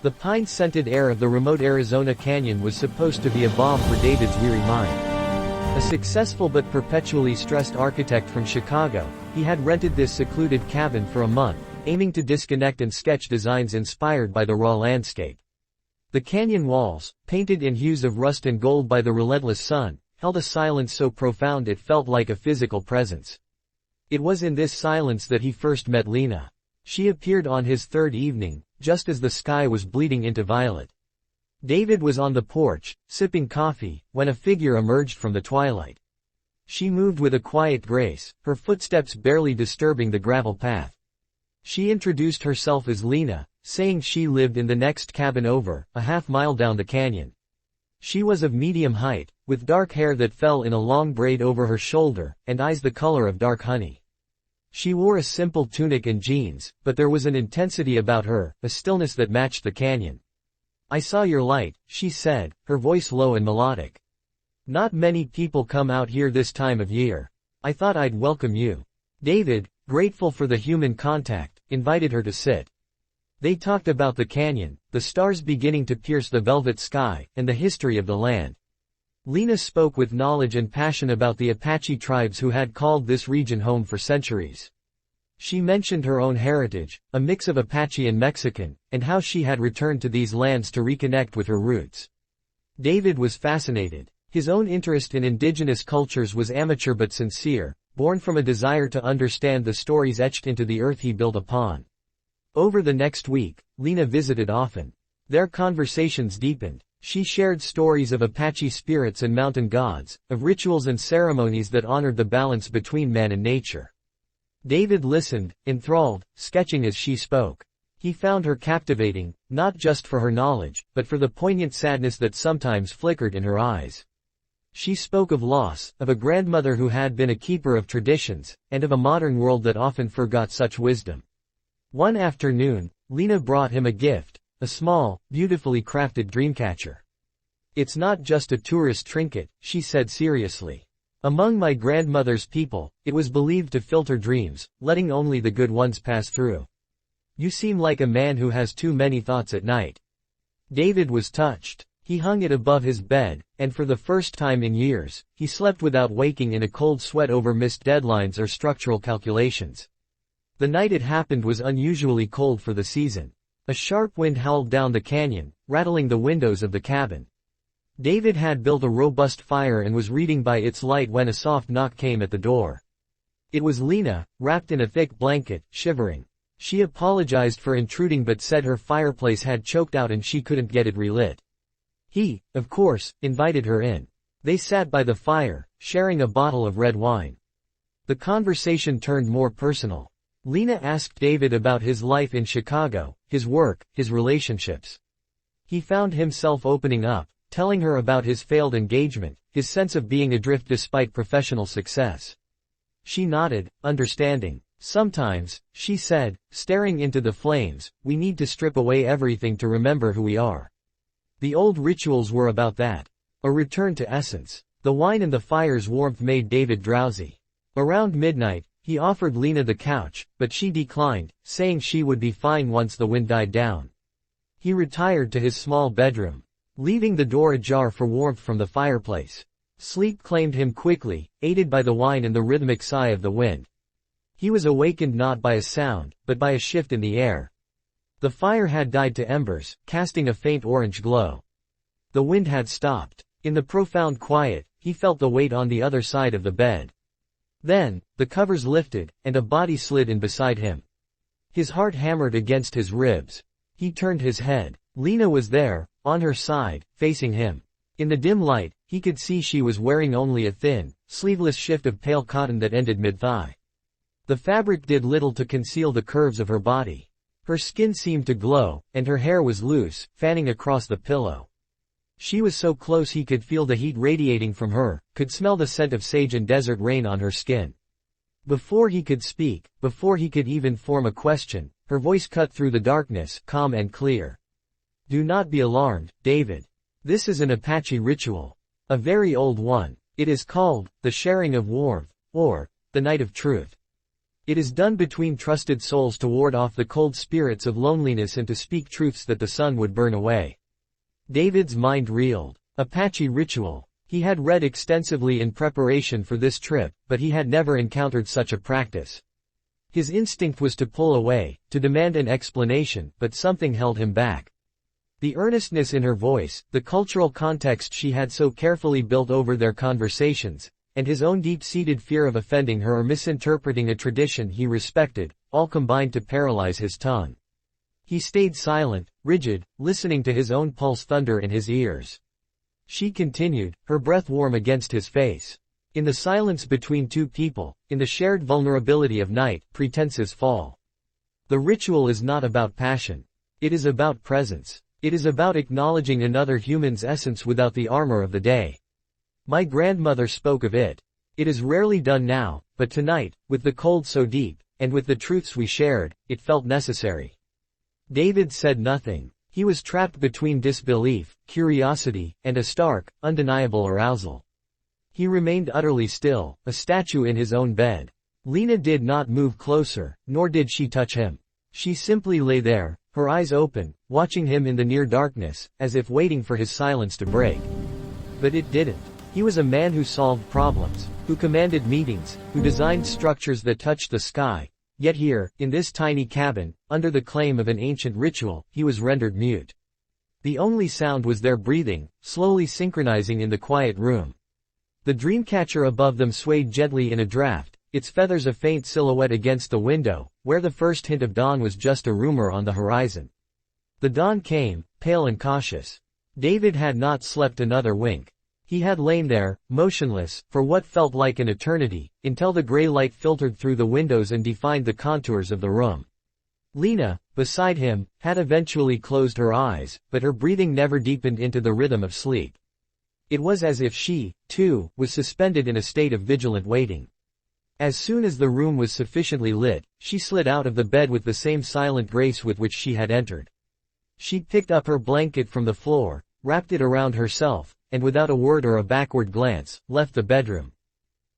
The pine-scented air of the remote Arizona canyon was supposed to be a balm for David's weary mind. A successful but perpetually stressed architect from Chicago, he had rented this secluded cabin for a month, aiming to disconnect and sketch designs inspired by the raw landscape. The canyon walls, painted in hues of rust and gold by the relentless sun, held a silence so profound it felt like a physical presence. It was in this silence that he first met Lena. She appeared on his third evening, just as the sky was bleeding into violet. David was on the porch, sipping coffee, when a figure emerged from the twilight. She moved with a quiet grace, her footsteps barely disturbing the gravel path. She introduced herself as Lena, saying she lived in the next cabin over, a half-mile down the canyon. She was of medium height, with dark hair that fell in a long braid over her shoulder, and eyes the color of dark honey. She wore a simple tunic and jeans, but there was an intensity about her, a stillness that matched the canyon. "I saw your light," she said, her voice low and melodic. "Not many people come out here this time of year. I thought I'd welcome you." David, grateful for the human contact, invited her to sit. They talked about the canyon, the stars beginning to pierce the velvet sky, and the history of the land. Lena spoke with knowledge and passion about the Apache tribes who had called this region home for centuries. She mentioned her own heritage, a mix of Apache and Mexican, and how she had returned to these lands to reconnect with her roots. David was fascinated. His own interest in indigenous cultures was amateur but sincere, born from a desire to understand the stories etched into the earth he built upon. Over the next week, Lena visited often. Their conversations deepened. She shared stories of Apache spirits and mountain gods, of rituals and ceremonies that honored the balance between man and nature. David listened, enthralled, sketching as she spoke. He found her captivating, not just for her knowledge, but for the poignant sadness that sometimes flickered in her eyes. She spoke of loss, of a grandmother who had been a keeper of traditions, and of a modern world that often forgot such wisdom. One afternoon, Lena brought him a gift. A small, beautifully crafted dreamcatcher. "It's not just a tourist trinket," she said seriously. "Among my grandmother's people, it was believed to filter dreams, letting only the good ones pass through. You seem like a man who has too many thoughts at night." David was touched. He hung it above his bed, and for the first time in years, he slept without waking in a cold sweat over missed deadlines or structural calculations. The night it happened was unusually cold for the season. A sharp wind howled down the canyon, rattling the windows of the cabin. David had built a robust fire and was reading by its light when a soft knock came at the door. It was Lena, wrapped in a thick blanket, shivering. She apologized for intruding but said her fireplace had choked out and she couldn't get it relit. He, of course, invited her in. They sat by the fire, sharing a bottle of red wine. The conversation turned more personal. Lena asked David about his life in Chicago, his work, his relationships. He found himself opening up, telling her about his failed engagement, his sense of being adrift despite professional success. She nodded, understanding. "Sometimes," she said, staring into the flames, "we need to strip away everything to remember who we are." The old rituals were about that. A return to essence. The wine and the fire's warmth made David drowsy. Around midnight, he offered Lena the couch, but she declined, saying she would be fine once the wind died down. He retired to his small bedroom, leaving the door ajar for warmth from the fireplace. Sleep claimed him quickly, aided by the wine and the rhythmic sigh of the wind. He was awakened not by a sound, but by a shift in the air. The fire had died to embers, casting a faint orange glow. The wind had stopped. In the profound quiet, he felt the weight on the other side of the bed. Then, the covers lifted, and a body slid in beside him. His heart hammered against his ribs. He turned his head. Lena was there, on her side, facing him. In the dim light, he could see she was wearing only a thin, sleeveless shift of pale cotton that ended mid-thigh. The fabric did little to conceal the curves of her body. Her skin seemed to glow, and her hair was loose, fanning across the pillow. She was so close he could feel the heat radiating from her, could smell the scent of sage and desert rain on her skin. Before he could speak, before he could even form a question, her voice cut through the darkness, calm and clear. "Do not be alarmed, David. This is an Apache ritual. A very old one. It is called, the sharing of warmth, or, the night of truth. It is done between trusted souls to ward off the cold spirits of loneliness and to speak truths that the sun would burn away. David's mind reeled. Apache ritual. He had read extensively in preparation for this trip, but he had never encountered such a practice. His instinct was to pull away, to demand an explanation, but something held him back. The earnestness in her voice, the cultural context she had so carefully built over their conversations, and his own deep-seated fear of offending her or misinterpreting a tradition he respected, all combined to paralyze his tongue. He stayed silent, rigid, listening to his own pulse thunder in his ears. She continued, her breath warm against his face. In the silence between two people, in the shared vulnerability of night, pretenses fall. The ritual is not about passion. It is about presence. It is about acknowledging another human's essence without the armor of the day. My grandmother spoke of it. It is rarely done now, but tonight, with the cold so deep, and with the truths we shared, it felt necessary. David said nothing. He was trapped between disbelief, curiosity, and a stark, undeniable arousal. He remained utterly still, a statue in his own bed. Lena did not move closer, nor did she touch him. She simply lay there, her eyes open, watching him in the near darkness, as if waiting for his silence to break. But it didn't. He was a man who solved problems, who commanded meetings, who designed structures that touched the sky, yet here, in this tiny cabin, under the claim of an ancient ritual, he was rendered mute. The only sound was their breathing, slowly synchronizing in the quiet room. The dreamcatcher above them swayed gently in a draft, its feathers a faint silhouette against the window, where the first hint of dawn was just a rumor on the horizon. The dawn came, pale and cautious. David had not slept another wink. He had lain there, motionless, for what felt like an eternity, until the gray light filtered through the windows and defined the contours of the room. Lena, beside him, had eventually closed her eyes, but her breathing never deepened into the rhythm of sleep. It was as if she, too, was suspended in a state of vigilant waiting. As soon as the room was sufficiently lit, she slid out of the bed with the same silent grace with which she had entered. She picked up her blanket from the floor, wrapped it around herself, and without a word or a backward glance, left the bedroom.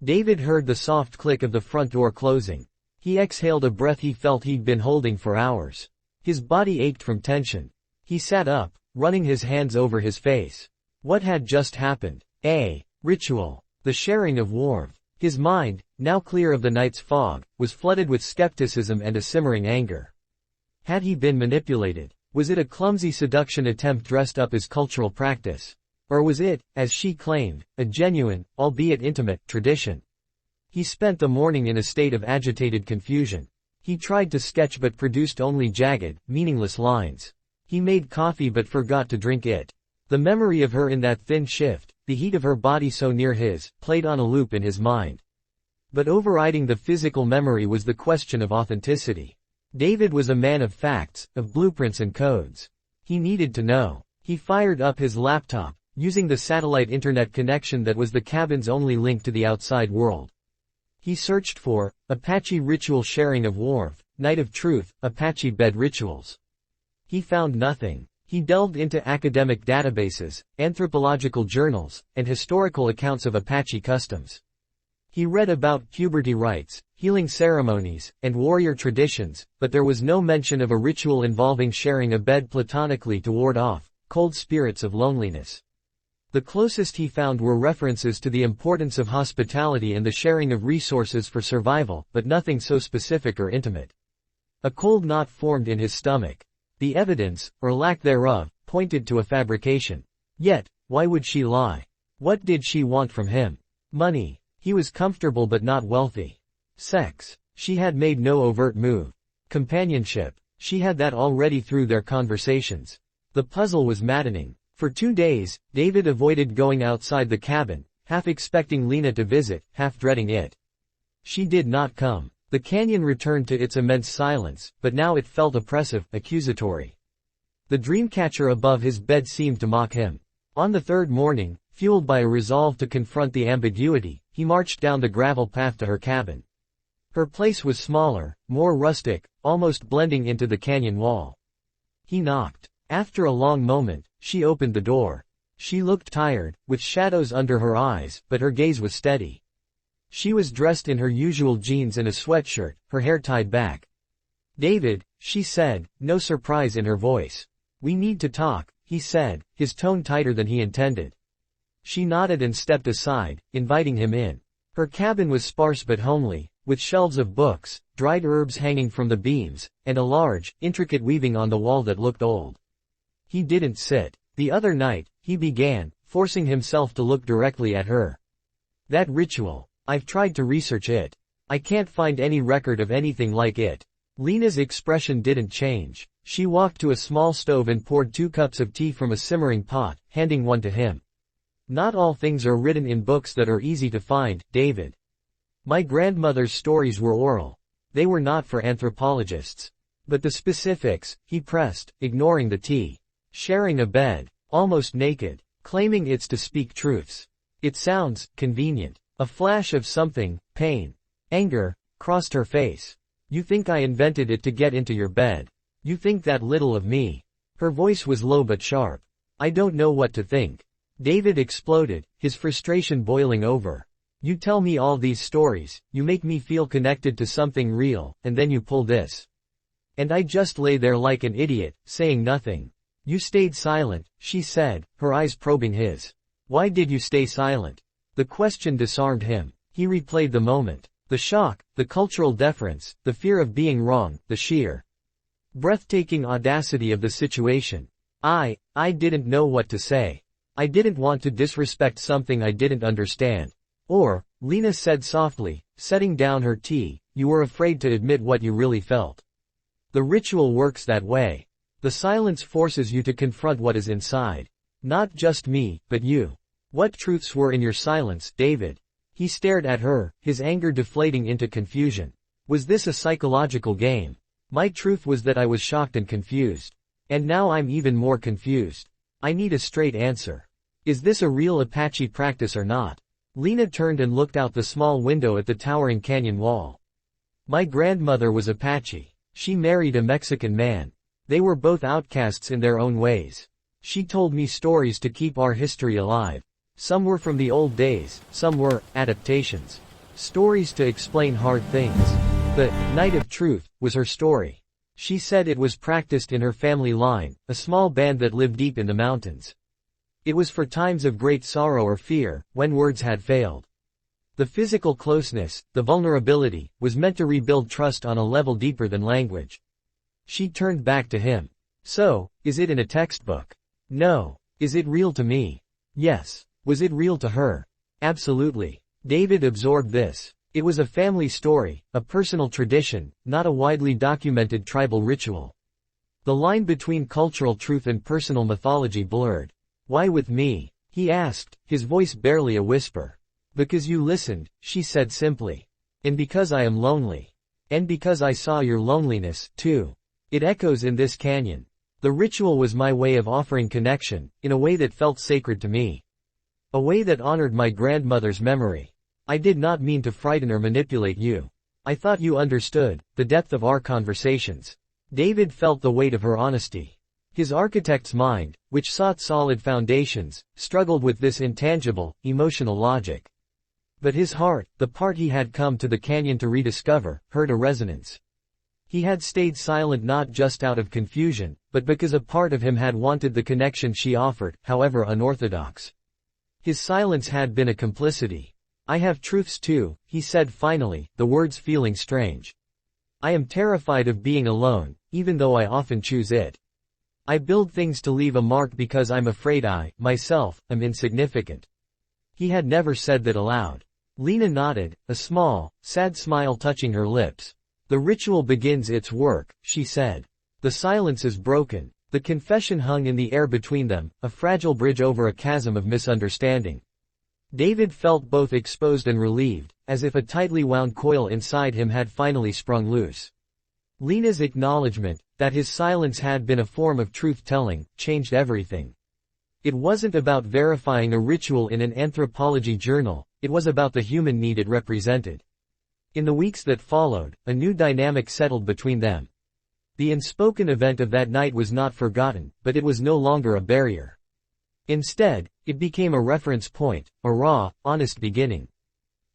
David heard the soft click of the front door closing. He exhaled a breath he felt he'd been holding for hours. His body ached from tension. He sat up, running his hands over his face. What had just happened? A ritual. The sharing of warmth. His mind, now clear of the night's fog, was flooded with skepticism and a simmering anger. Had he been manipulated? Was it a clumsy seduction attempt dressed up as cultural practice? Or was it, as she claimed, a genuine, albeit intimate, tradition? He spent the morning in a state of agitated confusion. He tried to sketch but produced only jagged, meaningless lines. He made coffee but forgot to drink it. The memory of her in that thin shift, the heat of her body so near his, played on a loop in his mind. But overriding the physical memory was the question of authenticity. David was a man of facts, of blueprints and codes. He needed to know. He fired up his laptop, using the satellite internet connection that was the cabin's only link to the outside world. He searched for Apache ritual sharing of warmth, night of truth, Apache bed rituals. He found nothing. He delved into academic databases, anthropological journals, and historical accounts of Apache customs. He read about puberty rites, healing ceremonies, and warrior traditions, but there was no mention of a ritual involving sharing a bed platonically to ward off cold spirits of loneliness. The closest he found were references to the importance of hospitality and the sharing of resources for survival, but nothing so specific or intimate. A cold knot formed in his stomach. The evidence, or lack thereof, pointed to a fabrication. Yet, why would she lie? What did she want from him? Money. He was comfortable but not wealthy. Sex. She had made no overt move. Companionship. She had that already through their conversations. The puzzle was maddening. For 2 days, David avoided going outside the cabin, half expecting Lena to visit, half dreading it. She did not come. The canyon returned to its immense silence, but now it felt oppressive, accusatory. The dreamcatcher above his bed seemed to mock him. On the third morning, fueled by a resolve to confront the ambiguity, he marched down the gravel path to her cabin. Her place was smaller, more rustic, almost blending into the canyon wall. He knocked. After a long moment, she opened the door. She looked tired, with shadows under her eyes, but her gaze was steady. She was dressed in her usual jeans and a sweatshirt, her hair tied back. "David," she said, no surprise in her voice. "We need to talk," he said, his tone tighter than he intended. She nodded and stepped aside, inviting him in. Her cabin was sparse but homely, with shelves of books, dried herbs hanging from the beams, and a large, intricate weaving on the wall that looked old. He didn't sit. "The other night," he began, forcing himself to look directly at her. "That ritual. I've tried to research it. I can't find any record of anything like it." Lena's expression didn't change. She walked to a small stove and poured 2 cups of tea from a simmering pot, handing one to him. "Not all things are written in books that are easy to find, David. My grandmother's stories were oral. They were not for anthropologists. But the specifics," he pressed, ignoring the tea. "Sharing a bed. Almost naked. Claiming it's to speak truths. It sounds convenient." A flash of something, pain, anger, crossed her face. "You think I invented it to get into your bed? You think that little of me?" Her voice was low but sharp. "I don't know what to think." David exploded, his frustration boiling over. "You tell me all these stories, you make me feel connected to something real, and then you pull this. And I just lay there like an idiot, saying nothing." "You stayed silent," she said, her eyes probing his. "Why did you stay silent?" The question disarmed him. He replayed the moment. The shock, the cultural deference, the fear of being wrong, the sheer, breathtaking audacity of the situation. I didn't know what to say. I didn't want to disrespect something I didn't understand. Or, Lena said softly, setting down her tea, "You were afraid to admit what you really felt. The ritual works that way. The silence forces you to confront what is inside. Not just me, but you. What truths were in your silence, David?" He stared at her, his anger deflating into confusion. Was this a psychological game? "My truth was that I was shocked and confused. And now I'm even more confused. I need a straight answer. Is this a real Apache practice or not?" Lena turned and looked out the small window at the towering canyon wall. "My grandmother was Apache. She married a Mexican man. They were both outcasts in their own ways. She told me stories to keep our history alive. Some were from the old days, some were adaptations. Stories to explain hard things. The Night of Truth was her story. She said it was practiced in her family line, a small band that lived deep in the mountains. It was for times of great sorrow or fear, when words had failed. The physical closeness, the vulnerability, was meant to rebuild trust on a level deeper than language." She turned back to him. "So, is it in a textbook?" "No. Is it real to me?" "Yes." Was it real to her? "Absolutely." David absorbed this. It was a family story, a personal tradition, not a widely documented tribal ritual. The line between cultural truth and personal mythology blurred. "Why with me?" he asked, his voice barely a whisper. "Because you listened," she said simply. "And because I am lonely. And because I saw your loneliness, too. It echoes in this canyon. The ritual was my way of offering connection, in a way that felt sacred to me. A way that honored my grandmother's memory. I did not mean to frighten or manipulate you. I thought you understood the depth of our conversations." David felt the weight of her honesty. His architect's mind, which sought solid foundations, struggled with this intangible, emotional logic. But his heart, the part he had come to the canyon to rediscover, heard a resonance. He had stayed silent not just out of confusion, but because a part of him had wanted the connection she offered, however unorthodox. His silence had been a complicity. "I have truths too," he said finally, the words feeling strange. "I am terrified of being alone, even though I often choose it. I build things to leave a mark because I'm afraid I, myself, am insignificant." He had never said that aloud. Lena nodded, a small, sad smile touching her lips. "The ritual begins its work," she said. The silence is broken. The confession hung in the air between them, a fragile bridge over a chasm of misunderstanding. David felt both exposed and relieved, as if a tightly wound coil inside him had finally sprung loose. Lena's acknowledgement, that his silence had been a form of truth-telling, changed everything. It wasn't about verifying a ritual in an anthropology journal, it was about the human need it represented. In the weeks that followed, a new dynamic settled between them. The unspoken event of that night was not forgotten, but it was no longer a barrier. Instead, it became a reference point, a raw, honest beginning.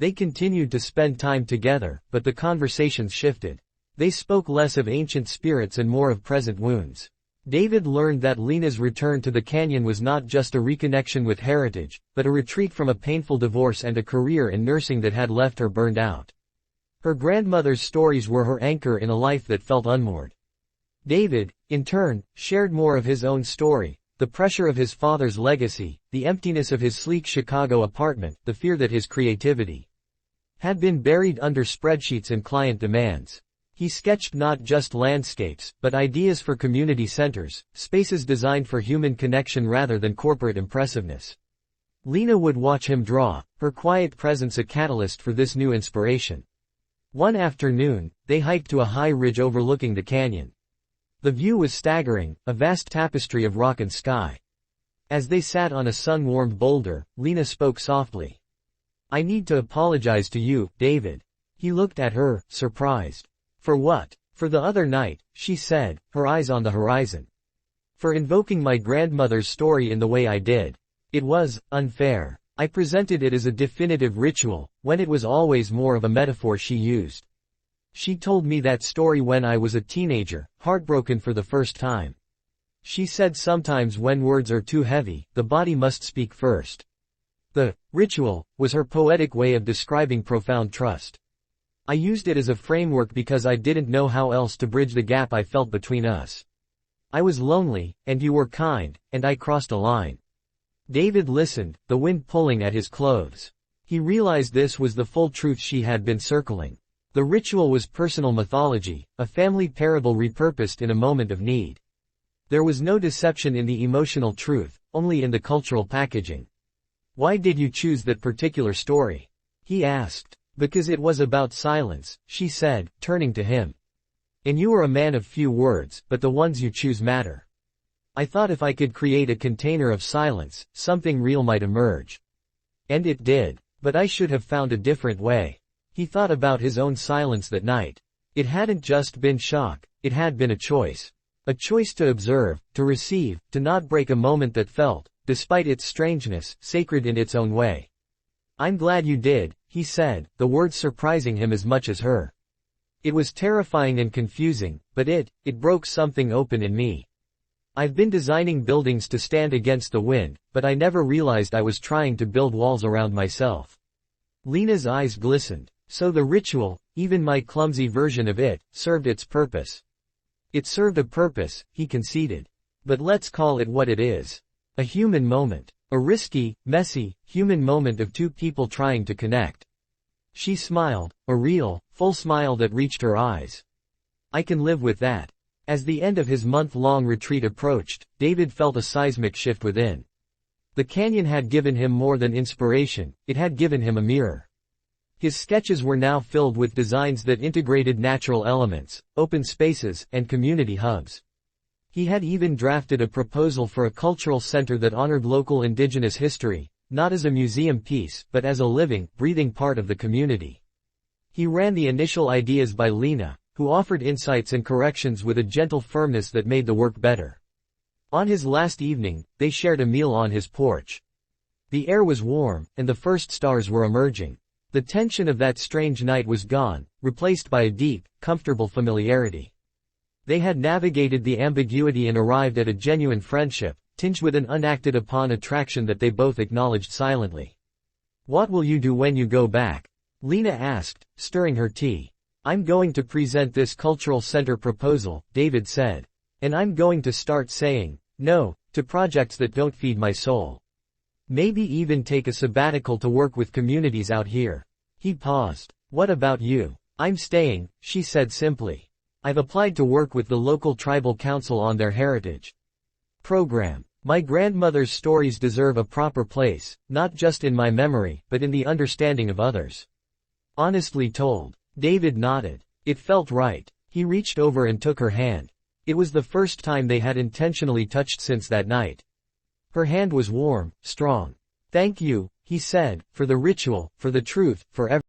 They continued to spend time together, but the conversations shifted. They spoke less of ancient spirits and more of present wounds. David learned that Lena's return to the canyon was not just a reconnection with heritage, but a retreat from a painful divorce and a career in nursing that had left her burned out. Her grandmother's stories were her anchor in a life that felt unmoored. David, in turn, shared more of his own story, the pressure of his father's legacy, the emptiness of his sleek Chicago apartment, the fear that his creativity had been buried under spreadsheets and client demands. He sketched not just landscapes, but ideas for community centers, spaces designed for human connection rather than corporate impressiveness. Lena would watch him draw, her quiet presence a catalyst for this new inspiration. One afternoon, they hiked to a high ridge overlooking the canyon. The view was staggering, a vast tapestry of rock and sky. As they sat on a sun-warmed boulder, Lena spoke softly. "I need to apologize to you, David." He looked at her, surprised. "For what?" "For the other night," she said, her eyes on the horizon. "For invoking my grandmother's story in the way I did. It was unfair. I presented it as a definitive ritual, when it was always more of a metaphor she used. She told me that story when I was a teenager, heartbroken for the first time. She said sometimes when words are too heavy, the body must speak first. The ritual was her poetic way of describing profound trust. I used it as a framework because I didn't know how else to bridge the gap I felt between us. I was lonely, and you were kind, and I crossed a line." David listened, the wind pulling at his clothes. He realized this was the full truth she had been circling. The ritual was personal mythology, a family parable repurposed in a moment of need. There was no deception in the emotional truth, only in the cultural packaging. "Why did you choose that particular story?" he asked. "Because it was about silence," she said, turning to him. "And you are a man of few words, but the ones you choose matter. I thought if I could create a container of silence, something real might emerge. And it did. But I should have found a different way." He thought about his own silence that night. It hadn't just been shock, it had been a choice. A choice to observe, to receive, to not break a moment that felt, despite its strangeness, sacred in its own way. "I'm glad you did," he said, the words surprising him as much as her. "It was terrifying and confusing, but it broke something open in me. I've been designing buildings to stand against the wind, but I never realized I was trying to build walls around myself." Lena's eyes glistened. "So the ritual, even my clumsy version of it, served its purpose." "It served a purpose," he conceded. "But let's call it what it is. A human moment. A risky, messy, human moment of two people trying to connect." She smiled, a real, full smile that reached her eyes. "I can live with that." As the end of his month-long retreat approached, David felt a seismic shift within. The canyon had given him more than inspiration, it had given him a mirror. His sketches were now filled with designs that integrated natural elements, open spaces, and community hubs. He had even drafted a proposal for a cultural center that honored local indigenous history, not as a museum piece, but as a living, breathing part of the community. He ran the initial ideas by Lena, who offered insights and corrections with a gentle firmness that made the work better. On his last evening, they shared a meal on his porch. The air was warm, and the first stars were emerging. The tension of that strange night was gone, replaced by a deep, comfortable familiarity. They had navigated the ambiguity and arrived at a genuine friendship, tinged with an unacted-upon attraction that they both acknowledged silently. "What will you do when you go back?" Lena asked, stirring her tea. "I'm going to present this cultural center proposal," David said. "And I'm going to start saying no to projects that don't feed my soul. Maybe even take a sabbatical to work with communities out here." He paused. "What about you?" "I'm staying," she said simply. "I've applied to work with the local tribal council on their heritage program. My grandmother's stories deserve a proper place, not just in my memory, but in the understanding of others." Honestly told. David nodded. It felt right. He reached over and took her hand. It was the first time they had intentionally touched since that night. Her hand was warm, strong. "Thank you," he said, "for the ritual, for the truth, for everything."